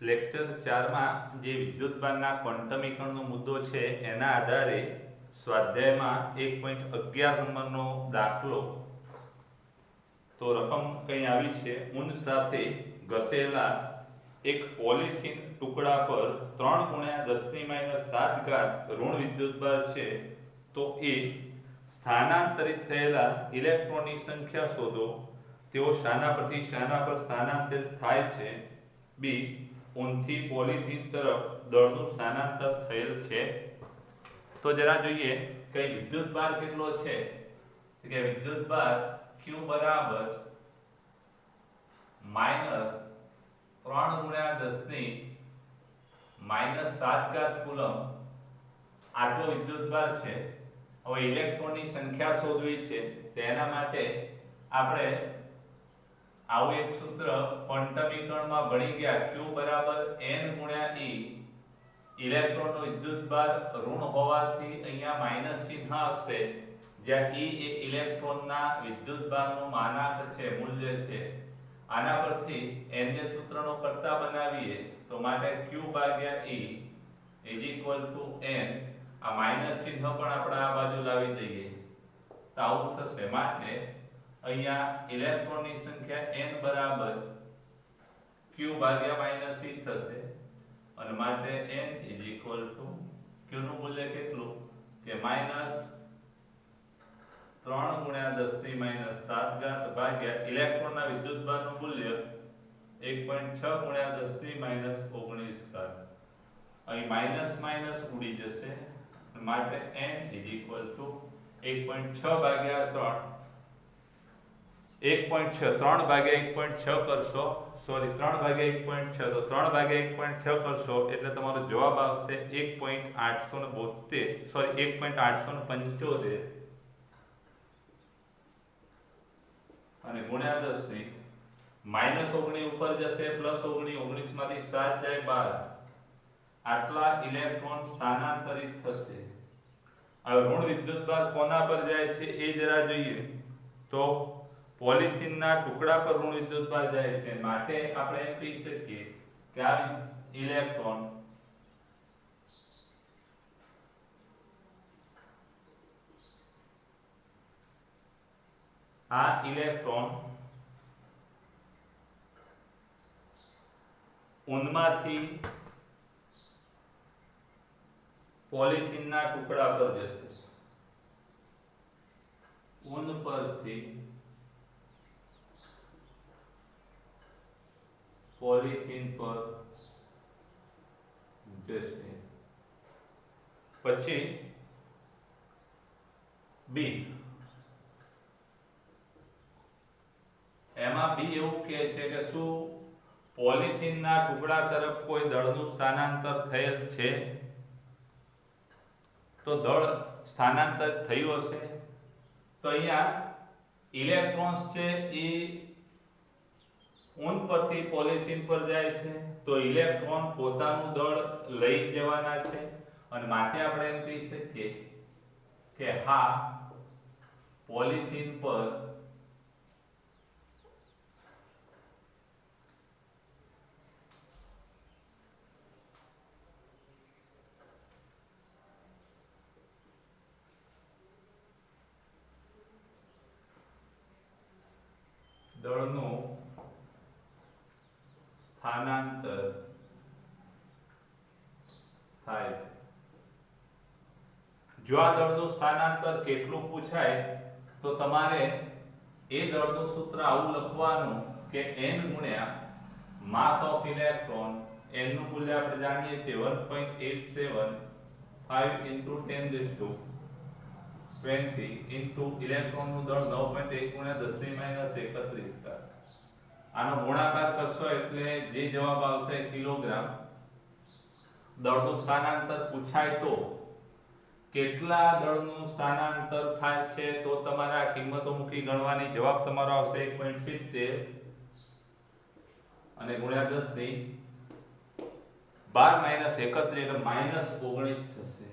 Lecture 4 માં જે વિદ્યુતભારના ક્વોન્ટમીકરણનો મુદ્દો છે એના આધારે સ્વાધ્યાયમાં 1.11 નંબરનો દાખલો તો રકમ કંઈ આવી છે ઊન સાથે ઘસેલા એક પોલિથીન ટુકડા પર 3 × 10⁻⁷ ઋણ વિદ્યુતભાર છે તો એ સ્થાનાંતરિત થયેલા ઇલેક્ટ્રોનની સંખ્યા શોધો તેઓ શાના પરથી શાના પર સ્થાનાંતરિત થાય છે બી ઊનથી પોલિથીન તરફ દળનું સ્થાનાંતર થયેલ છે તો જરા જોઈએ કે વિદ્યુતભાર કેટલો છે કે વિદ્યુતભાર Q બરાબર -3 × 10⁻⁷ કુલમ આટલો વિદ્યુતભાર છે। હવે ઇલેક્ટ્રોનની સંખ્યા શોધવી છે તેના માટે આપણે આવું એક સૂત્ર ક્વોન્ટમીકરણમાં ભણી ગયા Q બરાબર N × E ઇલેક્ટ્રોનનો વિદ્યુતભાર ઋણ હોવાથી અહીંયા માઈનસ ચિહ્ન આવશે જ્યાં E એ ઇલેક્ટ્રોનના વિદ્યુતભારનું માનાંક છે મૂલ્ય છે। આના પરથી N ને સૂત્રનો કર્તા બનાવીએ તો માટે Q ભાગ્યા E N આ માઈનસ ચિહ્ન પણ આપણે આ બાજુ લાવી દઈએ તો આવું થશે માટે અહીંયા ઇલેક્ટ્રોનની સંખ્યા n બરાબર q ભાગ્યા -e થશે અને માટે n q નું મૂલ્ય કેટલું કે -3 × 10⁻⁷ ભાગ્યા ઇલેક્ટ્રોનના વિદ્યુતભારનું મૂલ્ય 1.6 × 10⁻⁹ અહીં માઈનસ માઈનસ ઉડી જશે માટે n 1.6 ભાગ્યા 3 1.6 કરશો સોરી 3 ભાગ્યા 1.6 તો 3 ભાગ્યા 1.6 કરશો એટલે તમારો જવાબ આવશે 1.872 સોરી 1.875 અને ગુણ્યા 10 ની -19 ઉપર જશે +19 19 માંથી 7 જાય 12 આટલા ઇલેક્ટ્રોન સ્થાનાંતરિત થશે। હવે ઋણ વિદ્યુતભાર કોના પર જાય છે એ જરા જોઈએ તો પોલિથીનના ટુકડા પર ઋણ વિદ્યુતભાર જાય છે માટે આપણે એમ કહી શકીએ કે આ ઇલેક્ટ્રોન ઊનમાંથી પોલિથીનના ટુકડા પર જશે ઊન પરથી પોલિથીન પર જશે। પછી બી એમાં બી એવું કહે છે કે શું પોલિથીનના ટુકડા તરફ કોઈ દળનું સ્થાનાંતર થયેલ છે તો દળ સ્થાનાંતર થયું હશે તો અહીંયા ઇલેક્ટ્રોન્સ છે એ ઊન પરથી પોલિથીન પર જાય છે તો ઇલેક્ટ્રોન પોતાનું દળ લઈ જવાના છે અને માટે આપણે એમ કહી શકીએ કે હા પોલિથીન પર દળનું સ્થાનાંતર થાય છે। જો આ દળનું સ્થાનાંતર કેટલું પૂછાય તો તમારે એ દળનું સૂત્ર આવું લખવાનું કે n ગુણ્યા માસ ઓફ ઇલેક્ટ્રોન n નું મૂલ્ય આપણે જાણીએ છીએ 1.875 × 10⁻20 ઇલેક્ટ્રોનનું દળ 9.1 × 10⁻31 આનો ગુણાકાર કરશો એટલે જે જવાબ આવશે કિલોગ્રામ। દળનું સ્થાનાંતર પૂછાય તો કેટલા દળનું સ્થાનાંતર થાય છે તો તમારે આ કિંમતો મૂકી ગણવાની જવાબ તમારો આવશે 1.70 અને ગુણ્યા 10 ની 12 - 31 એટલે -19 થશે।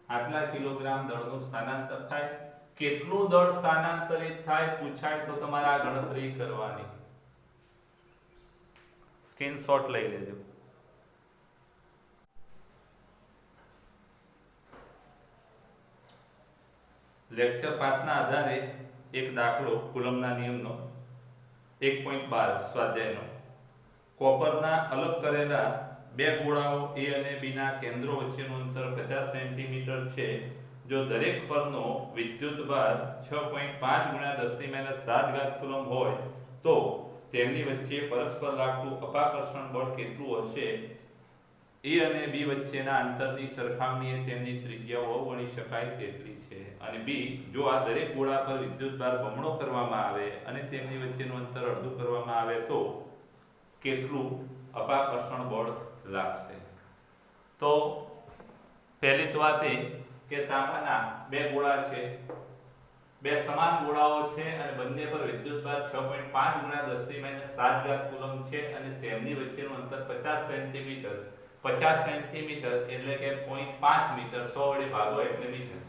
આટલા કિલોગ્રામ દળનું સ્થાનાંતર થાય। કેટલું દળ સ્થાનાંતરિત થાય પૂછાય તો તમારે આ ગણતરી કરવાની। સ્ક્રીનશોટ લઈ લેજો. લેક્ચર 5 ના આધારે એક દાખલો કુલમના નિયમનો 1.12 સ્વાધ્યાયનો. કોપરના અલગ કરેલા બે ગોળાઓ A અને B ના કેન્દ્રો વચ્ચેનું અંતર 50 સેન્ટીમીટર છે. જો દરેક પરનો વિદ્યુતભાર 6.5 × 10⁻⁷ કુલમ હોય તો તેમની વચ્ચે પરસ્પર લાગતું અપાકર્ષણ બળ કેટલું હશે? A અને B વચ્ચેના અંતરની સરખામણીએ તેમની ત્રિજ્યાઓ ગણી શકાય તેટલી છે. અને B, જો આ દરેક ગોળા પર વિદ્યુતભાર બમણો કરવામાં આવે અને તેમની વચ્ચેનું અંતર અડધું કરવામાં આવે તો કેટલું અપાકર્ષણ બળ લાગશે? તો પહેલી વાત એ કે તાંબાના બે ગોળા છે, બે સમાન ગોળાઓ છે અને બંને પર વિદ્યુતભાર 6.5 × 10⁻⁷ કુલમ છે અને તેમની વચ્ચેનું અંતર 50 સેન્ટીમીટર. 50 સેન્ટીમીટર એટલે કે 0.5 મીટર. 100 વડે ભાગો એટલે મીટર.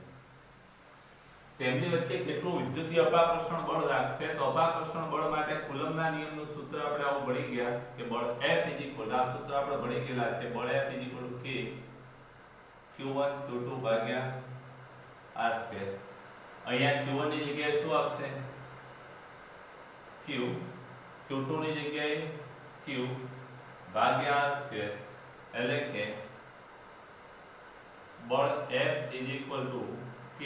તેમની વચ્ચે કેટલું વિદ્યુતીય અપાકર્ષણ બળ લાગશે? તો અપાકર્ષણ બળ માટે કુલમના નિયમનું સૂત્ર આપણે આવું ભણી ગયા કે બળ F આ સૂત્ર આપણે ભણી ગયેલા છે. બળ F K Q1 Q2 ભાગ્યા r². અહીંયા Q1 ની જગ્યાએ શું આવશે? Q. Q2 ની જગ્યાએ Q ભાગ્યા r². એટલે કે બળ F K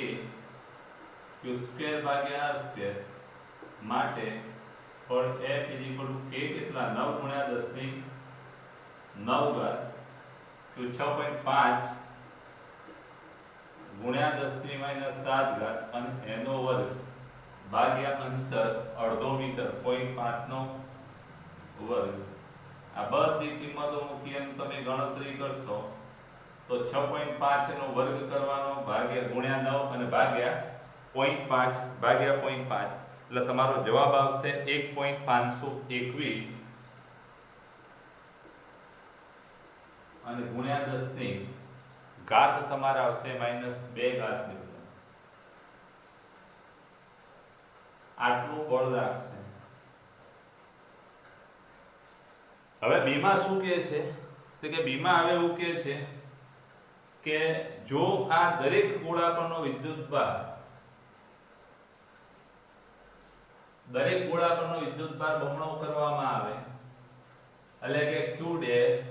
Q² ભાગ્યા r² માટે બળ F K કેટલા? 9 × 10⁹ Q 6.5 × 10⁻⁷ અને એનો વર્ગ ભાગ્યા અંતર અડધો મીટર 0.5 નો વર્ગ. આ બધી કિંમતો મૂકી એમ તમે ગણતરી કરશો તો 6.5 નો વર્ગ કરવાનો ભાગ્યા ગુણ્યા 9 અને ભાગ્યા 0.5 એટલે તમારો જવાબ આવશે 1.521 અને ગુણ્યા 10 ની ઘાત તમારે આવશે -2 મીટર. આટલું બળ લાગશે. હવે B માં શું કહે છે? તો કે B માં હવે એવું કહે છે કે જો આ દરેક ગોળા પરનો વિદ્યુતભાર બમણો કરવામાં આવે એટલે કે Q ડેશ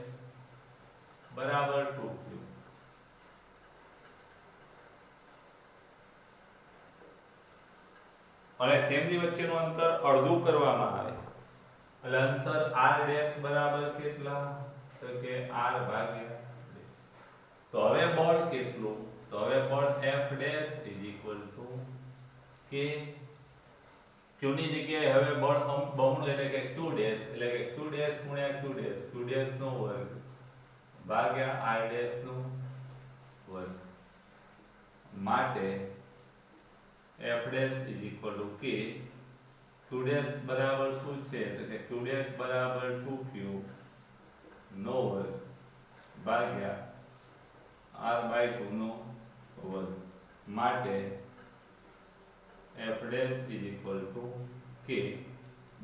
બરાબર 2Q. અને તેમની વચ્ચેનું અંતર અડધું કરવામાં આવે એટલે અંતર r ડેશ બરાબર કેટલા? તો કે r ભાગ્યા 2. તો હવે બળ કેટલું? તો હવે બળ F ડેશ K Q ની જગ્યાએ હવે બળ બમણું એટલે કે Q ડેશ ગુણ્યા Q ડેશ નો વર્ગ ભાગ્યા r ડેશ નો વર્ગ માટે F dash K Q dash બરાબર શું છે? તો કે Q ડેશ બરાબર 2Q નો વર્ગ ભાગ્યા r/2 નો વર્ગ માટે F ડેશ K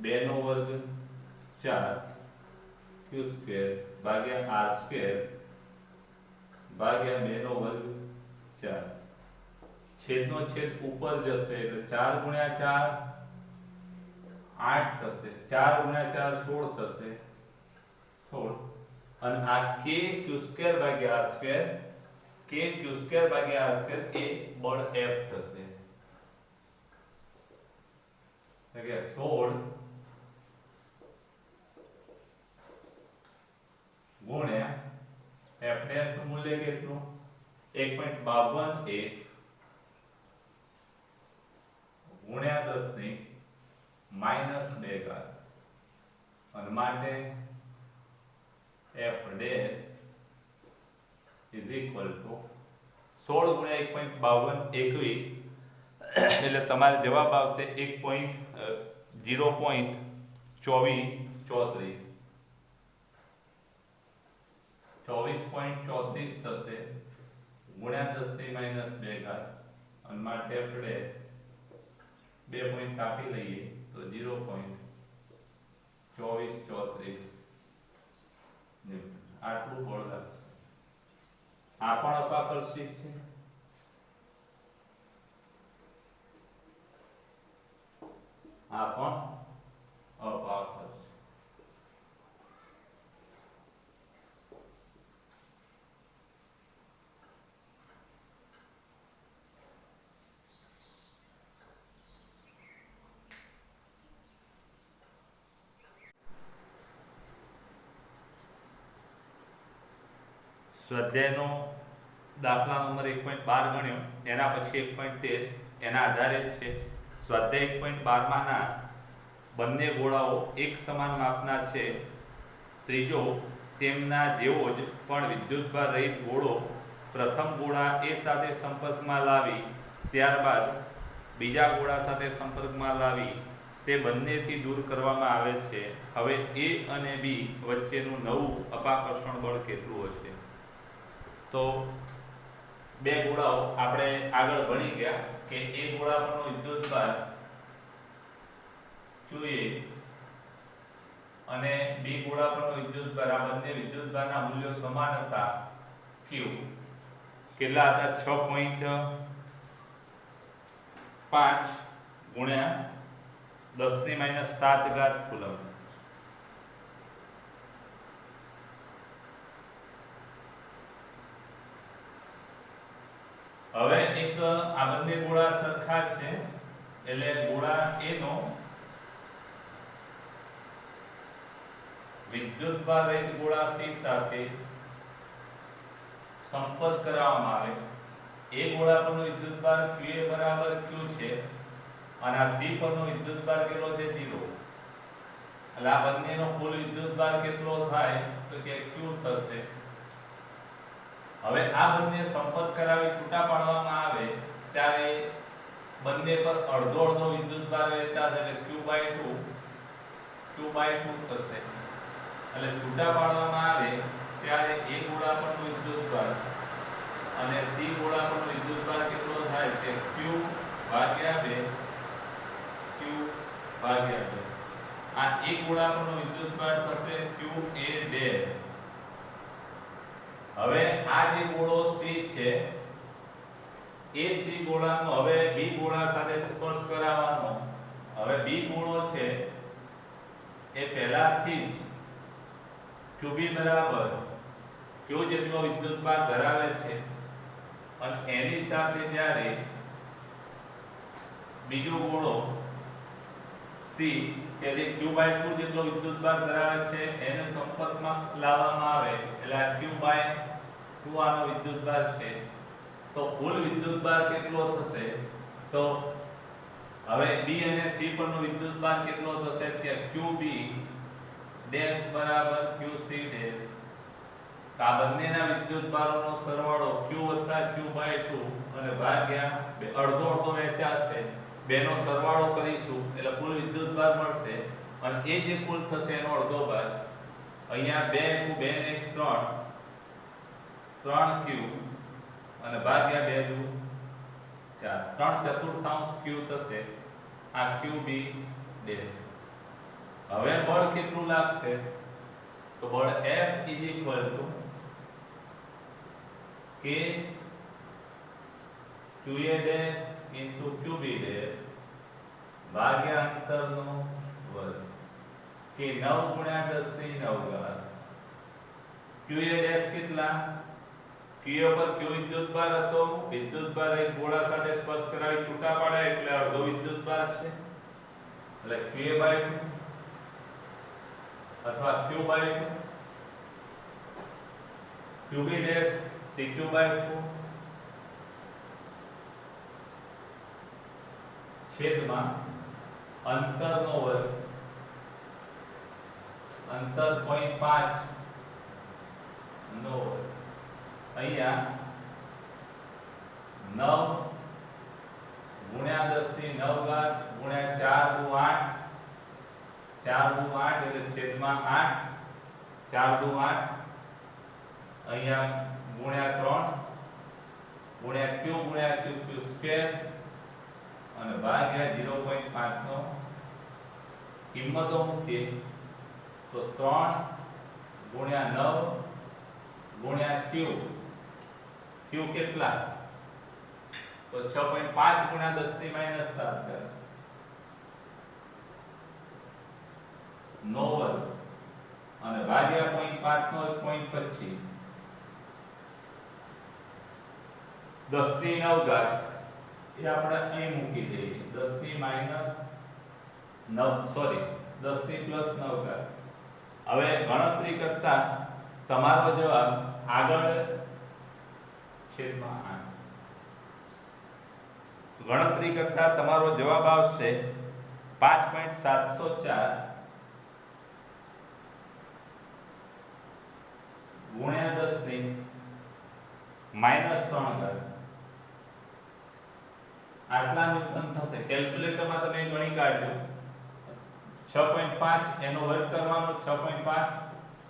2 નો વર્ગ 4 Q² ભાગ્યા r² ભાગ્યા 2 નો વર્ગ 4. છેદનો છેદ ઉપર જશે એટલે 4 × 4 8 થશે. 4 × 4 16 થશે. 16 અને આ K Q² ભાગ્યા r² એ બળ F થશે. એટલે 16 ગુણ્યા F ડેશ નું મૂલ્ય કેટલું? 1.52 ગુણ્યા 10 ની -2 ઘાત અને માટે F ડેશ 16 ગુણ્યા 1.52 21 એટલે તમારે જવાબ આવશે 0.2434 થશે ગુણ્યા 10 ની -2 ઘાત અને માટે F ડેશ 2 પોઈન્ટ કાપી લઈએ તો 0.2434 આટલું બળ લાગશે. આ પણ અપાકર્ષિત છે, આ પણ અપાકર્ષિત. સ્વાધ્યાયનો દાખલા નંબર 1.12 ગણ્યો, એના પછી 1.13 એના આધારે જ છે. સ્વાધ્યાય 1.12 માંના બંને ગોળાઓ એક સમાન માપના છે. ત્રીજો તેમના જેવો જ પણ વિદ્યુતભાર રહિત ગોળો પ્રથમ ગોળા એ સાથે સંપર્કમાં લાવી ત્યારબાદ બીજા ગોળા સાથે સંપર્કમાં લાવી તે બંનેથી દૂર કરવામાં આવે છે. હવે એ અને બી વચ્ચેનું નવું અપાકર્ષણ બળ કેટલું હશે? તો બે ગોળાઓ આપણે આગળ ભણી ગયા કે એ ગોળા પરનો વિદ્યુતભાર QA અને બી ગોળા પરનો વિદ્યુતભાર, આ બંને વિદ્યુતભારના મૂલ્યો સમાન હતા. Q કેટલા હતા? 6.5 ગુણ્યા 10⁻⁷ કુલમ. હવે એક આ બંને ગોળા સરખા છે એટલે ગોળા A નો વિદ્યુતભાર રહિત ગોળા C સાથે સંપર્ક કરવામાં આવે. એ ગોળા પરનો વિદ્યુતભાર QA બરાબર Q છે અને આ C પરનો વિદ્યુતભાર કેટલો છે? 0. એટલે આ બંનેનો કુલ વિદ્યુતભાર કેટલો થાય? તો કે Q થશે. હવે આ બંને સંપર્ક કરાવી છૂટા પાડવામાં આવે ત્યારે બંને પર અડધો અડધો વિદ્યુતભાર વહેતા એટલે Q/2 થશે. એટલે છૂટા પાડવામાં આવે ત્યારે એ ગોળા પરનો વિદ્યુતભાર અને C ગોળા પરનો વિદ્યુતભાર કેટલો થાય છે? Q/2. આ એક ગોળા પરનો વિદ્યુતભાર થશે QA'. હવે આ જે ગોળો C છે એ C ગોળાનો હવે B ગોળા સાથે સ્પર્શ કરાવવાનો. હવે B ગોળો છે એ પહેલાથી જ QB બરાબર Q જેટલો વિદ્યુતભાર ધરાવે છે અને એની સાથે જ્યારે બીજો ગોળો C કે જે Q/2 જેટલો વિદ્યુતભાર ધરાવે છે એને સંપર્કમાં લાવવામાં આવે એટલે આ Q/2 આનો વિદ્યુતભાર છે. તો કુલ વિદ્યુતભાર કેટલો થશે? તો હવે B અને C પરનો વિદ્યુતભાર કેટલો થશે? કે QB ડેશ બરાબર QC ડેશ. આ બંનેના વિદ્યુતભારોનો સરવાળો Q + Q/2 અને ભાગ્યા અડધો અડધો વહેંચાશે. બેનો સરવાળો કરીશું એટલે કુલ વિદ્યુતભાર મળશે અને એ જે કુલ થશે એનો અડધો ભાગ અહીંયા 2 * 2 ને 3 Q અને ભાગ્યા 2 * 4 3/4 Q થશે. આ QB ડેશ. હવે બળ કેટલું લાગશે? તો બળ F = K QA dash * QB dash ભાગ્યા અંતરનો વર્ગ કે 9 × 10⁹ QA ડેશ કેટલા? QA પર Q વિદ્યુતભાર હતો, વિદ્યુતભાર એક ગોળા સાથે સ્પર્શ કરાવી છૂટા પાડ્યા એટલે અડધો વિદ્યુતભાર છે એટલે QA/2 અથવા Q/2 QB ડેશ TQ/4 છેદમાં અંતરનો વર્ગ. અંતર 0.5 નો વર્ગ. અહીંયા 9 × 10⁹ ગુણ્યા 4 × 8 એટલે છેદમાં 8 4 × 8 અહીંયા ગુણ્યા 3 ગુણ્યા Q સ્ક્વેર અને ભાગ્યા 0.5 નો કિંમતો મૂકીએ તો 3 × 9 ગુણ્યા q, q કેટલા તો 6.5 ગુણ્યા 10 ની -7 કરે 9 અને ભાગ્યા 0.5 નો 0.25 10 ની 9 ઘાત એ આપણે અહીં મૂકી દઈએ 10 ની -9 સોરી 10 ની +9 ઘાત. હવે ગણતરી કરતા તમારો જવાબ આગળ છેદમાં 8 ગણતરી કરતા તમારો જવાબ આવશે 5.704 ગુણ્યા 10 ની -3 ઘાત આટલા ન્યૂટન થશે. કેલ્ક્યુલેટરમાં તમે ગણી કાઢજો 6.5 એનો વર્ગ કરવાનો 6.5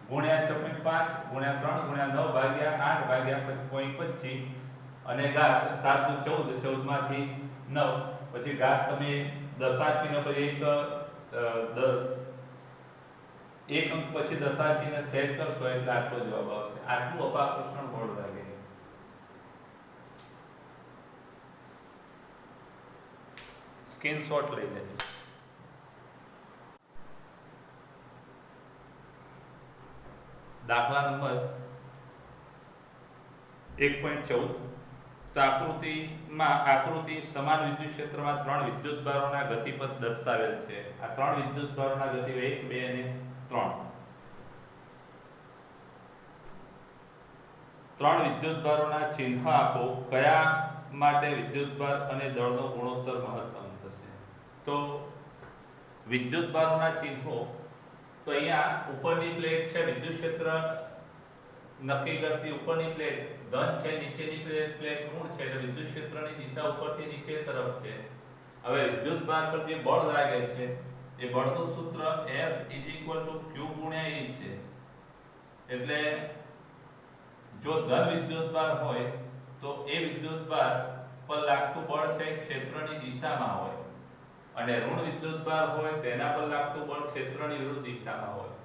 ગુણ્યા 6.5 ગુણ્યા 3 ગુણ્યા 9 ભાગ્યા 8 ભાગ્યા 0.25 અને ઘાત 7 નું 14 14 માંથી 9 પછી ઘાત તમે દશાંશીનો પછી એક અંક પછી દશાંશીને સેટ કરશો એટલે આટલો જવાબ આવશે. આટલું અપાકર્ષણ બળ લાગે. સ્ક્રીનશોટ લઈ લેજો. દાખલા નંબર 1.14 તો આકૃતિ સમાન વિદ્યુત ક્ષેત્રમાં 3 વિદ્યુતભારોના ગતિપથ દર્શાવેલ છે. આ 3 વિદ્યુતભારોના ગતિ 1 2 અને 3 3 વિદ્યુતભારોના ચિહ્ન આપો. કયા માટે વિદ્યુતભાર અને દળનો ગુણોત્તર મહત્તમ થશે? તો વિદ્યુતભારોના ચિહ્નો તો અહીંયા ઉપરની પ્લેટ છે વિદ્યુત ક્ષેત્ર નક્કી કરતી ઉપરની પ્લેટ ધન છે, નીચેની પ્લેટ ઋણ છે એટલે વિદ્યુત ક્ષેત્રની દિશા ઉપરથી નીચે તરફ છે. હવે વિદ્યુતભાર પર જે બળ લાગે છે એ બળનું સૂત્ર F q * E છે. એટલે જો ધન વિદ્યુતભાર હોય તો એ વિદ્યુતભાર પર લાગતું બળ છે ક્ષેત્રની દિશામાં હોય અને ઋણ વિદ્યુતભાર હોય તેના પર લાગતું બળ ક્ષેત્રની વિરુદ્ધ દિશામાં હોય.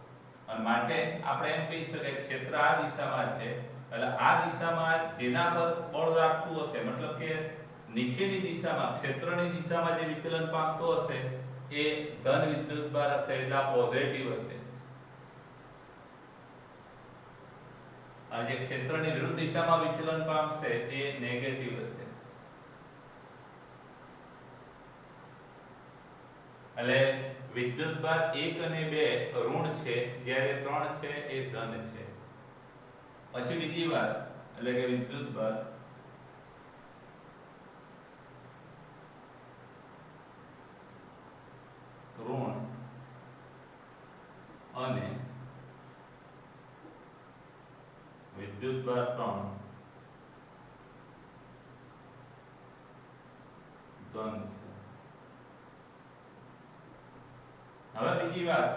અને માટે આપણે એમ કહી શકીએ ક્ષેત્ર આ દિશામાં છે એટલે આ દિશામાં જેના પર બળ લાગતું હશે મતલબ કે નીચેની દિશામાં ક્ષેત્રની દિશામાં જે વિચલન પામતો હશે એ ધન વિદ્યુતભાર હશે એટલે પોઝિટિવ હશે અને જે ક્ષેત્રની વિરુદ્ધ દિશામાં વિચલન પામશે એ નેગેટિવ હશે. એટલે વિદ્યુતભાર 1 અને 2 ઋણ છે જ્યારે 3 છે એ ધન છે. પછી બીજી વાત એટલે કે વિદ્યુતભાર ઋણ અને વિદ્યુતભાર 3 ધન છે. હવે બીજી વાત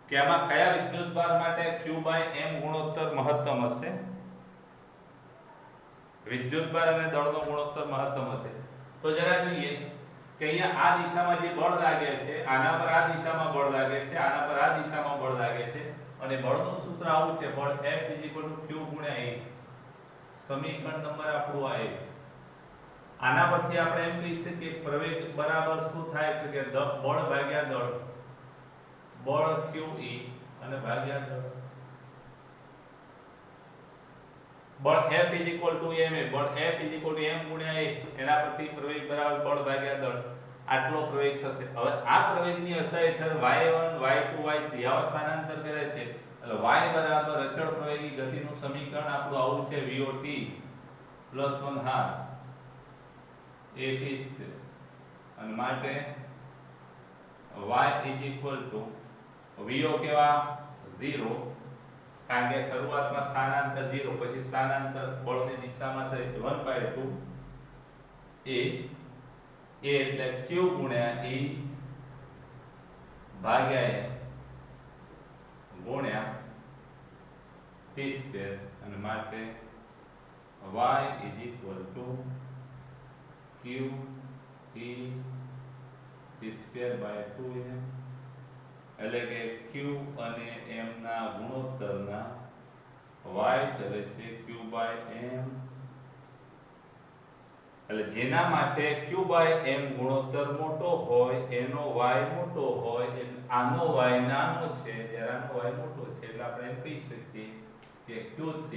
કે આમાં કયા વિદ્યુતભાર માટે Q/M ગુણોત્તર મહત્તમ હશે? વિદ્યુતભાર અને દળનો ગુણોત્તર મહત્તમ હશે. તો જરા જોઈએ કે અહીંયા આ દિશામાં જે બળ લાગે છે આના પર આ દિશામાં બળ લાગે છે, આના પર આ દિશામાં બળ લાગે છે અને બળનું સૂત્ર આવું છે બળ F q * E. સમીકરણ નંબર આપણું આ એક. આના પરથી આપણે એમ કહી શકીએ પ્રવેગ બરાબર શું થાય તો કે બળ ભાગ્યા દળ બળ QE અને ભાગ્યા દળ. બળ F = ma બળ F = m * a એના પરથી પ્રવેગ બરાબર બળ ભાગ્યા દળ આટલો પ્રવેગ થશે. હવે આ પ્રવેગની અસર હેઠળ y1 y2 y3 આવા સ્થાનાંતર કરે છે એટલે y બરાબર અચળ પ્રવેગી ગતિનું સમીકરણ આપણું આવું છે VOT + 1/2 at² અને માટે y VO કેવા 0 કારણ કે શરૂઆતમાં સ્થાનાંતર 0 પછી સ્થાનાંતર બળની દિશામાં થાય 1/2 a એટલે q * E ભાગ્યા m ગુણ્યા t² અને માટે y q E t²/2m એટલે કે q અને m ના ગુણોત્તરના y ચલે છે q બાય m, એટલે જેના માટે q બાય m ગુણોત્તર મોટો હોય એનો y મોટો હોય એટલે આનો y નાનો છે, જ્યારે આનો y મોટો છે એટલે આપણે એમ કહી શકીએ કે q3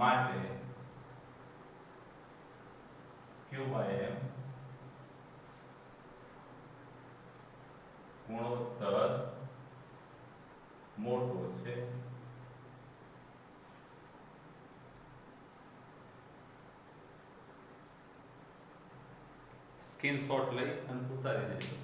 માટે q બાય m ગુણોત્તર મોટો છે. સ્ક્રીનશોટ લઈ અને ઉતારી દેજો.